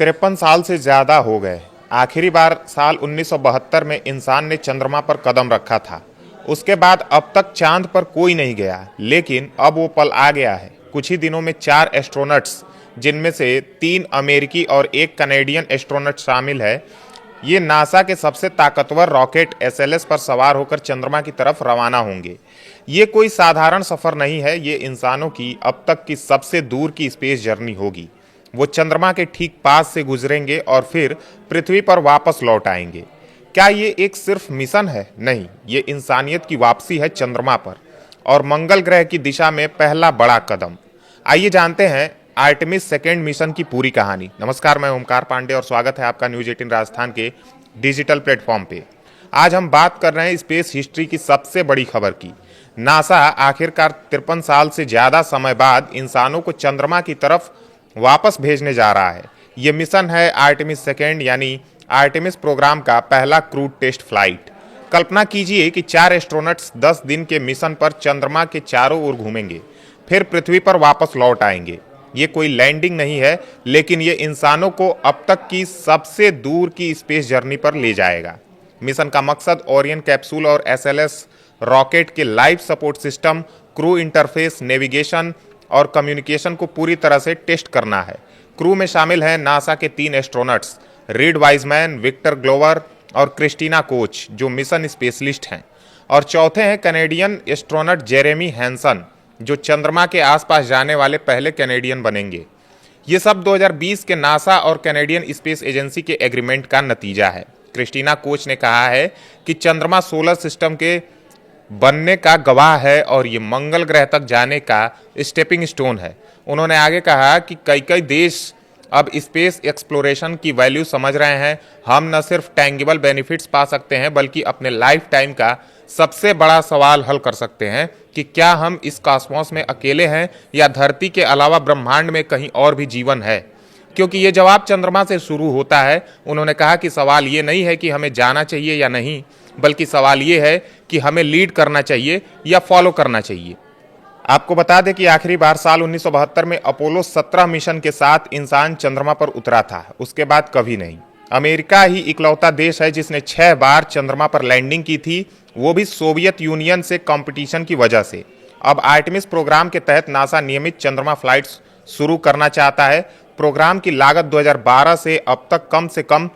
53 साल से ज़्यादा हो गए। आखिरी बार साल 1972 में इंसान ने चंद्रमा पर कदम रखा था। उसके बाद अब तक चांद पर कोई नहीं गया, लेकिन अब वो पल आ गया है। कुछ ही दिनों में 4 एस्ट्रोनट्स, जिनमें से 3 अमेरिकी और 1 कनेडियन एस्ट्रोनट शामिल है, ये नासा के सबसे ताकतवर रॉकेट SLS पर सवार होकर चंद्रमा की तरफ रवाना होंगे। ये कोई साधारण सफ़र नहीं है, ये इंसानों की अब तक की सबसे दूर की स्पेस जर्नी होगी। वो चंद्रमा के ठीक पास से गुजरेंगे और फिर पृथ्वी पर वापस लौट आएंगे। क्या ये एक सिर्फ मिशन है? नहीं, ये इंसानियत की वापसी है चंद्रमा पर और मंगल ग्रह की दिशा में पहला बड़ा कदम। आइए जानते हैं आर्टेमिस सेकेंड मिशन की पूरी कहानी। नमस्कार, मैं ओमकार पांडे और स्वागत है आपका न्यूज 18 राजस्थान के डिजिटल प्लेटफॉर्म पे। आज हम बात कर रहे हैं स्पेस हिस्ट्री की सबसे बड़ी खबर की। नासा आखिरकार 53 साल से ज़्यादा समय बाद इंसानों को चंद्रमा की तरफ वापस भेजने जा रहा है। ये मिशन है आर्टेमिस सेकेंड यानी आर्टेमिस प्रोग्राम का पहला क्रूड टेस्ट फ्लाइट। कल्पना कीजिए कि 4 एस्ट्रोनट्स 10 दिन के मिशन पर चंद्रमा के चारों ओर घूमेंगे, फिर पृथ्वी पर वापस लौट आएंगे। ये कोई लैंडिंग नहीं है, लेकिन ये इंसानों को अब तक की सबसे दूर की स्पेस जर्नी पर ले जाएगा। मिशन का मकसद ओरियन कैप्सूल और SLS रॉकेट के life support system, crew interface, navigation और कम्युनिकेशन को पूरी तरह से टेस्ट करना है। क्रू में शामिल हैं नासा के 3 astronauts, Reid Wiseman, Victor Glover और क्रिस्टीना कोच, जो मिशन स्पेशलिस्ट हैं, और चौथे हैं कैनेडियन एस्ट्रोनट जेरेमी हैंसन, जो चंद्रमा के आसपास जाने वाले पहले कैनेडियन बनेंगे। ये सब 2020 के नासा और कैनेडियन स्पेस एजेंसी के एग्रीमेंट का नतीजा है। क्रिस्टीना कोच ने कहा है कि चंद्रमा सोलर सिस्टम के बनने का गवाह है और ये मंगल ग्रह तक जाने का स्टेपिंग स्टोन है। उन्होंने आगे कहा कि कई देश अब स्पेस एक्सप्लोरेशन की वैल्यू समझ रहे हैं। हम न सिर्फ टैंगिबल बेनिफिट्स पा सकते हैं, बल्कि अपने लाइफ टाइम का सबसे बड़ा सवाल हल कर सकते हैं कि क्या हम इस कॉस्मोस में अकेले हैं या धरती के अलावा ब्रह्मांड में कहीं और भी जीवन है। क्योंकि ये जवाब चंद्रमा से शुरू होता है। उन्होंने कहा कि सवाल ये नहीं है कि हमें जाना चाहिए या नहीं, बल्कि सवाल ये है कि हमें लीड करना चाहिए या फॉलो करना चाहिए। आपको बता दें कि आखिरी बार साल 1972 में अपोलो 17 मिशन के साथ इंसान चंद्रमा पर उतरा था। उसके बाद कभी नहीं। अमेरिका ही इकलौता देश है जिसने 6 बार चंद्रमा पर लैंडिंग की थी, वो भी सोवियत यूनियन से कंपटीशन की वजह से। अब आर्टेमिस प्रोग्राम के तहत नासा नियमित चंद्रमा फ्लाइट्स शुरू करना चाहता है। प्रोग्राम की लागत 2012 से अब तक कम से कम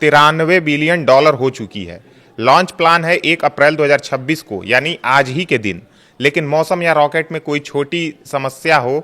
$93 बिलियन हो चुकी है। लॉन्च प्लान है 1 अप्रैल 2026 को, यानी आज ही के दिन। लेकिन मौसम या रॉकेट में कोई छोटी समस्या हो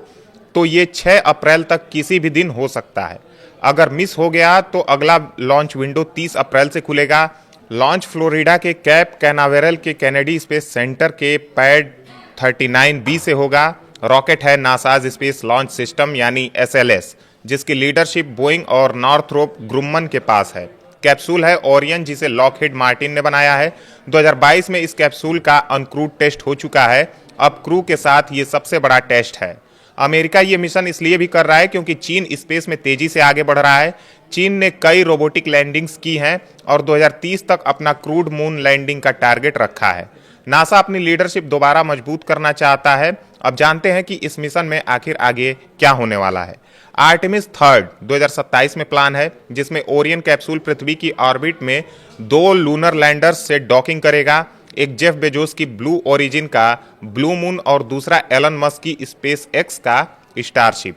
तो ये 6 अप्रैल तक किसी भी दिन हो सकता है। अगर मिस हो गया तो अगला लॉन्च विंडो 30 अप्रैल से खुलेगा। लॉन्च फ्लोरिडा के कैप कैनावेरल के केनेडी स्पेस सेंटर के पैड 39B से होगा। रॉकेट है नासाज स्पेस लॉन्च सिस्टम यानी SLS, जिसकी लीडरशिप बोइंग और नॉर्थरोप ग्रुमन के पास है। कैप्सूल है ओरियन, जिसे लॉकहीड मार्टिन ने बनाया है। 2022 में इस कैप्सूल का अनक्रूड टेस्ट हो चुका है। अब क्रू के साथ ये सबसे बड़ा टेस्ट है। अमेरिका ये मिशन इसलिए भी कर रहा है क्योंकि चीन स्पेस में तेजी से आगे बढ़ रहा है। चीन ने कई रोबोटिक लैंडिंग्स की हैं और 2030 तक अपना क्रूड मून लैंडिंग का टारगेट रखा है। नासा अपनी लीडरशिप दोबारा मजबूत करना चाहता है। अब जानते हैं कि इस मिशन में आखिर आगे क्या होने वाला है। आर्टेमिस थर्ड 2027 में प्लान है, जिसमें ओरियन कैप्सूल पृथ्वी की ऑर्बिट में 2 लूनर लैंडर्स से डॉकिंग करेगा। एक जेफ बेजोस की ब्लू ओरिजिन का ब्लू मून और दूसरा एलन मस्क की स्पेस एक्स का स्टारशिप।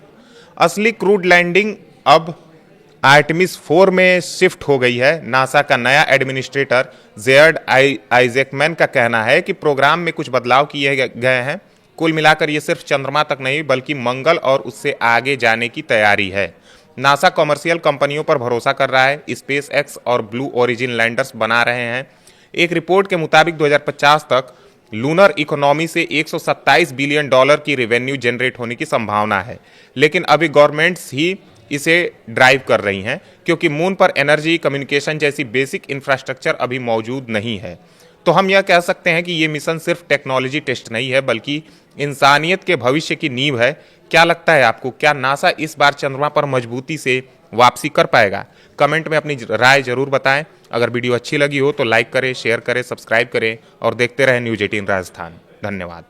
असली क्रूड लैंडिंग अब आर्टेमिस 4 में शिफ्ट हो गई है। नासा का नया एडमिनिस्ट्रेटर जेयर्ड आइजैकमैन का कहना है कि प्रोग्राम में कुछ बदलाव किए गए हैं। कुल मिलाकर ये सिर्फ चंद्रमा तक नहीं, बल्कि मंगल और उससे आगे जाने की तैयारी है। नासा कमर्शियल कंपनियों पर भरोसा कर रहा है, स्पेस एक्स और ब्लू ओरिजिन लैंडर्स बना रहे हैं। एक रिपोर्ट के मुताबिक 2050 तक लूनर इकोनॉमी से $127 बिलियन की रेवेन्यू जनरेट होने की संभावना है। लेकिन अभी गवर्नमेंट्स ही इसे ड्राइव कर रही हैं, क्योंकि मून पर एनर्जी, कम्युनिकेशन जैसी बेसिक इंफ्रास्ट्रक्चर अभी मौजूद नहीं है। तो हम यह कह सकते हैं कि ये मिशन सिर्फ टेक्नोलॉजी टेस्ट नहीं है, बल्कि इंसानियत के भविष्य की नींव है। क्या लगता है आपको, क्या नासा इस बार चंद्रमा पर मजबूती से वापसी कर पाएगा? कमेंट में अपनी राय जरूर बताएं। अगर वीडियो अच्छी लगी हो तो लाइक करें, शेयर करें, सब्सक्राइब करें और देखते रहें न्यूज 18 राजस्थान। धन्यवाद।